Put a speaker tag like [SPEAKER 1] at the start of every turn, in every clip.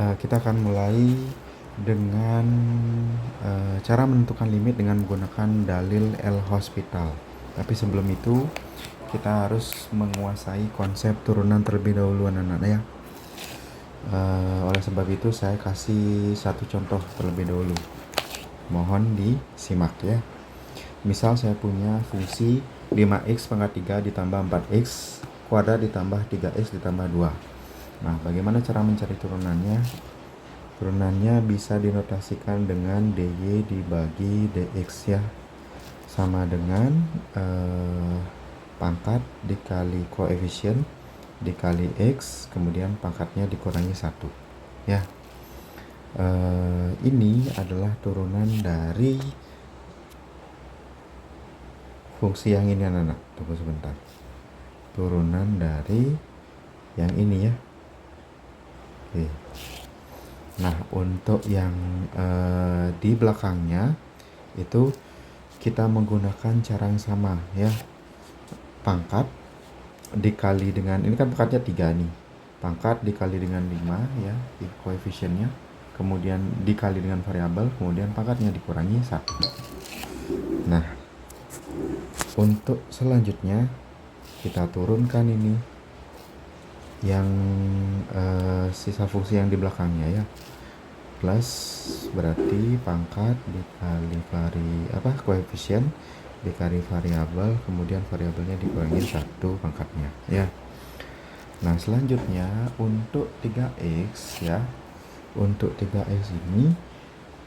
[SPEAKER 1] Kita akan mulai dengan cara menentukan limit dengan menggunakan dalil L'Hospital. Tapi sebelum itu kita harus menguasai konsep turunan terlebih dahulu anak-anak ya. Oleh sebab itu saya kasih satu contoh terlebih dahulu. Mohon disimak ya. Misal saya punya fungsi 5x pangkat 3 ditambah 4x kuadrat ditambah 3x ditambah 2. Nah, bagaimana cara mencari turunannya? Turunannya bisa dinotasikan dengan dy dibagi dx ya, sama dengan pangkat dikali koefisien dikali x, kemudian pangkatnya dikurangi 1 ya. Ini adalah turunan dari fungsi yang ini anak-anak. Tunggu sebentar. Turunan dari yang ini ya. Oke. Nah, untuk yang di belakangnya itu kita menggunakan cara yang sama ya. Pangkat dikali dengan, ini kan pangkatnya 3 nih. Pangkat dikali dengan 5 ya, koefisiennya. Kemudian dikali dengan variabel, kemudian pangkatnya dikurangi 1. Nah, untuk selanjutnya kita turunkan ini yang sisa fungsi yang di belakangnya ya. Plus berarti pangkat dikali koefisien dikali variabel, kemudian variabelnya dikurangi 1 pangkatnya ya. Nah, selanjutnya untuk 3x ya. Untuk 3x ini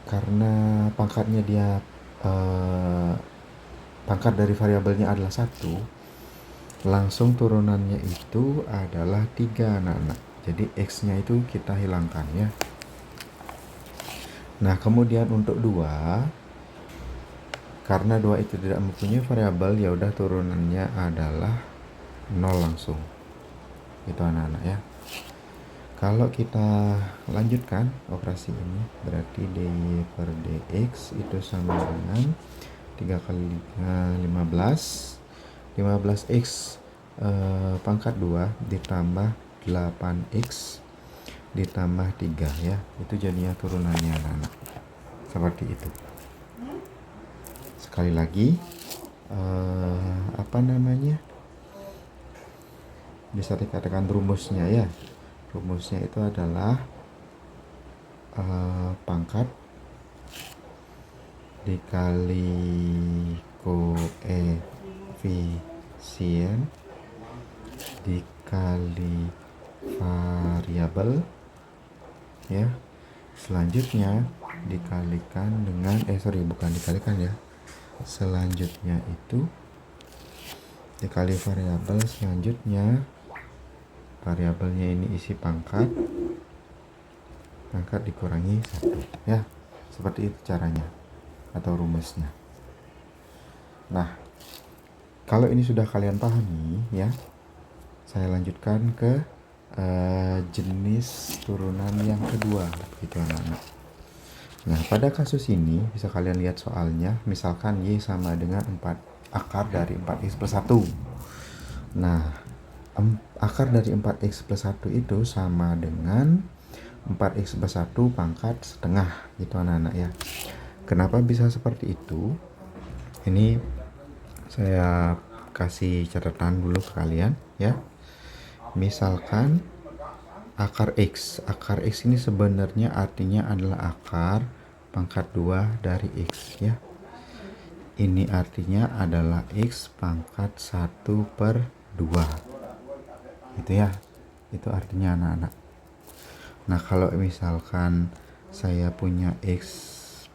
[SPEAKER 1] karena pangkatnya dia pangkat dari variabelnya adalah 1, langsung turunannya itu adalah 3 anak-anak. Jadi x-nya itu kita hilangkan ya. Nah, kemudian untuk 2, karena 2 itu tidak mempunyai variabel, ya udah turunannya adalah 0 langsung. Itu anak-anak ya. Kalau kita lanjutkan operasi ini, berarti dy per dx itu sama dengan 3 kali 15 15x pangkat 2 ditambah 8x ditambah 3 ya. Itu jadinya turunannya anak-anak seperti itu. Sekali lagi bisa dikatakan rumusnya ya. Rumusnya itu adalah pangkat dikali koefisien dikali variabel ya. Selanjutnya dikalikan dengan selanjutnya itu dikali variabel, selanjutnya variabelnya ini isi pangkat dikurangi 1 ya. Seperti itu caranya atau rumusnya. Nah, kalau ini sudah kalian pahami ya, saya lanjutkan ke jenis turunan yang kedua gitu anak-anak. Nah, pada kasus ini bisa kalian lihat soalnya, misalkan y sama dengan 4 akar dari 4x plus 1. Nah, akar dari 4x plus 1 itu sama dengan 4x plus 1 pangkat setengah gitu anak-anak ya. Kenapa bisa seperti itu? Ini saya kasih catatan dulu ke kalian ya. Misalkan akar x ini sebenarnya artinya adalah akar pangkat 2 dari x ya. Ini artinya adalah x pangkat 1 per 2 gitu ya. Itu artinya anak-anak. Nah, kalau misalkan saya punya x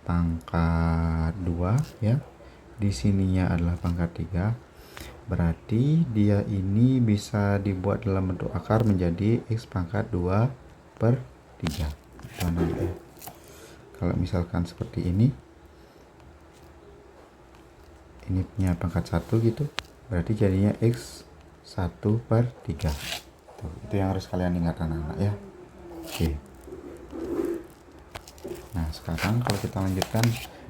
[SPEAKER 1] pangkat 2 ya, di sininya adalah pangkat 3, berarti dia ini bisa dibuat dalam bentuk akar menjadi x pangkat 2 per 3. Ya. Kalau misalkan seperti ini punya pangkat 1 gitu, berarti jadinya x 1 per 3. Tuh, itu yang harus kalian ingat anak-anak ya. Oke. Nah, sekarang kalau kita lanjutkan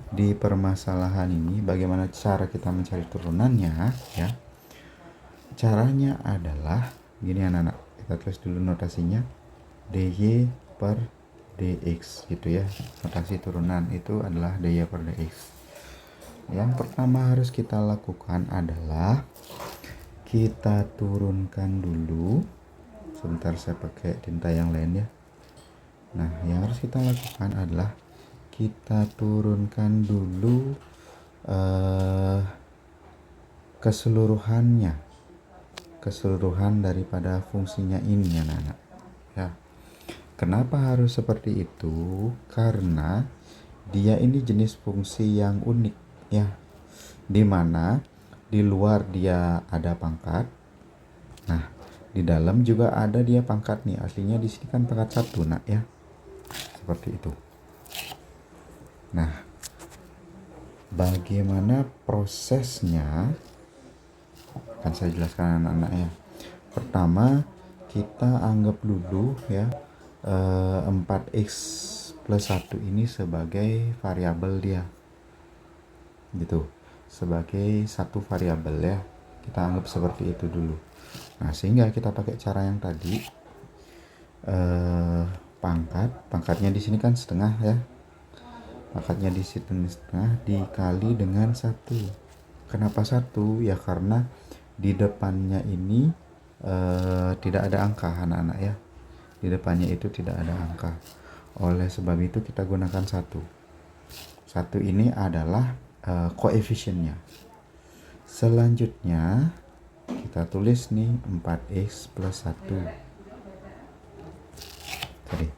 [SPEAKER 1] di permasalahan ini, bagaimana cara kita mencari turunannya ya. Caranya adalah gini anak-anak, kita tulis dulu notasinya. dy per dx gitu ya. Notasi turunan itu adalah dy per dx. Yang pertama harus kita lakukan adalah kita turunkan dulu. Sebentar saya pakai tinta yang lain ya. Nah, yang harus kita lakukan adalah kita turunkan dulu keseluruhan daripada fungsinya ini ya anak-anak ya. Kenapa harus seperti itu? Karena dia ini jenis fungsi yang unik ya, dimana di luar dia ada pangkat, nah di dalam juga ada dia pangkat nih. Aslinya di sini kan pangkat 1 nak ya, seperti itu. Nah, bagaimana prosesnya akan saya jelaskan anak-anak ya. Pertama, kita anggap dulu ya 4x plus 1 ini sebagai variabel dia gitu, sebagai satu variabel ya, kita anggap seperti itu dulu. Nah, sehingga kita pakai cara yang tadi, pangkatnya di sini kan setengah ya, pangkatnya di sini setengah dikali dengan 1. Kenapa 1? Ya karena di depannya ini tidak ada angka anak-anak ya, di depannya itu tidak ada angka. Oleh sebab itu kita gunakan 1 ini adalah koefisiennya. Selanjutnya kita tulis nih 4x plus 1 tadi,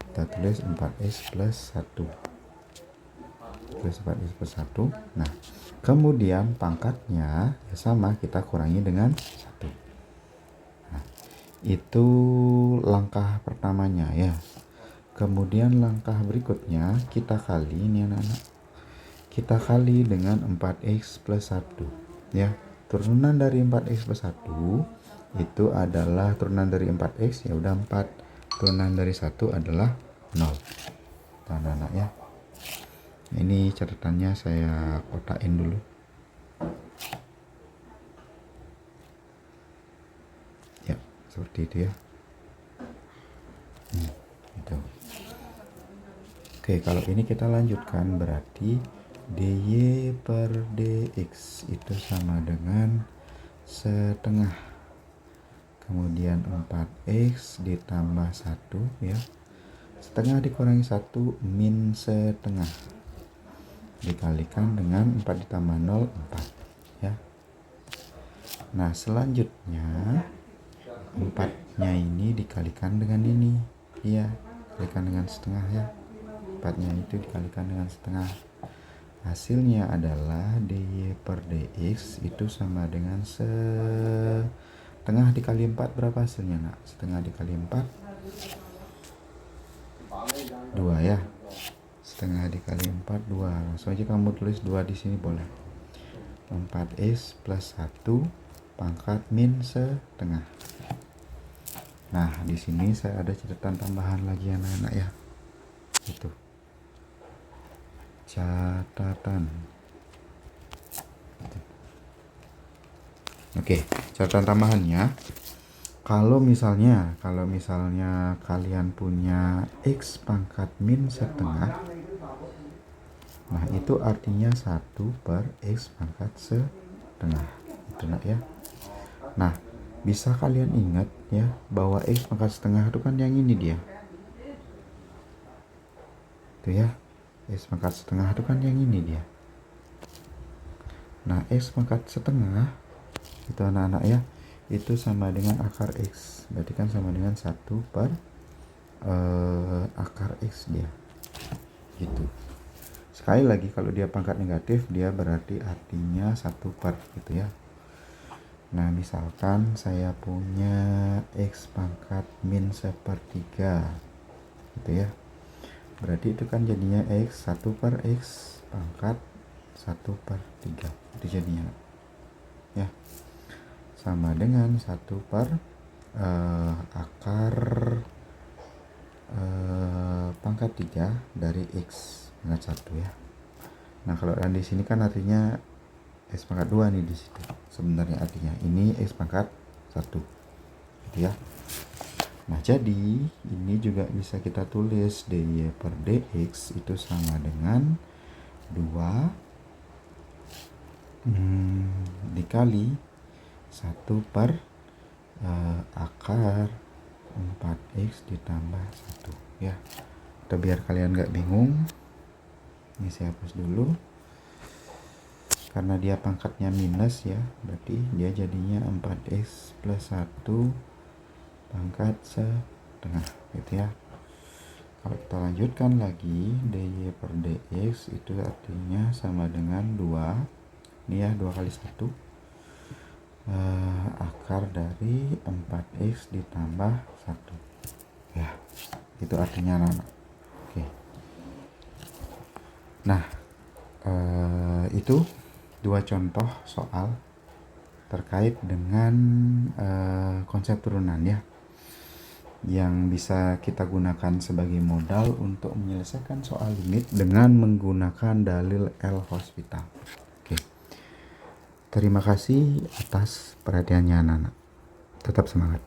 [SPEAKER 1] kita tulis 4x plus 1 plus 4x plus 1. Nah, kemudian pangkatnya ya sama, kita kurangi dengan 1. Nah, itu langkah pertamanya ya. Kemudian langkah berikutnya kita kali ini anak-anak, kita kali dengan 4x plus 1 ya. Turunan dari 4x plus 1 itu adalah turunan dari 4x ya udah 4, turunan dari 1 adalah 0. Anak-anak ya, ini catatannya saya kotakin dulu ya, seperti itu ya. Gitu. Oke, kalau ini kita lanjutkan, berarti dy per dx itu sama dengan setengah, kemudian 4x ditambah 1 ya, setengah dikurangi 1 min setengah, dikalikan dengan 4 ditambah 0 4 ya. Nah, selanjutnya 4 nya ini dikalikan dengan ini ya, dikalikan dengan setengah ya, 4 nya itu dikalikan dengan setengah. Hasilnya adalah dy per dx itu sama dengan setengah dikali 4. Berapa hasilnya nak? Setengah dikali 4 2 ya, setengah dikali 4 2. Langsung aja kamu tulis 2 di sini boleh. 4x plus 1 pangkat min setengah. Nah, di sini saya ada catatan tambahan lagi anak-anak ya. Itu catatan. Oke, catatan tambahannya, kalau misalnya kalian punya x pangkat min setengah, nah itu artinya 1 per x pangkat setengah itu nak ya. Nah, bisa kalian ingat ya bahwa x pangkat setengah itu kan yang ini dia itu ya, x pangkat setengah itu kan yang ini dia. Nah, x pangkat setengah itu anak-anak ya, itu sama dengan akar x, berarti kan sama dengan 1 per akar x dia gitu. Sekali lagi, kalau dia pangkat negatif dia berarti artinya 1 per gitu ya. Nah, misalkan saya punya x pangkat min 1/3 gitu ya, berarti itu kan jadinya x 1 per x pangkat 1/3 itu jadinya ya, sama dengan 1 per akar pangkat 3 dari x pangkat 1 ya. Nah, kalau yang di sini kan artinya x pangkat 2 nih, di situ sebenarnya artinya ini x pangkat 1 gitu ya. Nah, jadi ini juga bisa kita tulis dy per dx itu sama dengan 2 dikali 1 per akar 4x ditambah 1 ya. Kita biar kalian gak bingung, ini saya hapus dulu karena dia pangkatnya minus ya, berarti dia jadinya 4x plus 1 pangkat setengah gitu ya. Kalau kita lanjutkan lagi, dy per dx itu artinya sama dengan 2 ini ya, 2 kali 1 akar dari 4x ditambah 1 ya, itu artinya anak-anak. Oke. Nah, itu 2 contoh soal terkait dengan konsep turunan ya, yang bisa kita gunakan sebagai modal untuk menyelesaikan soal limit dengan menggunakan dalil L'Hospital. Oke. Terima kasih atas perhatiannya anak-anak. Tetap semangat.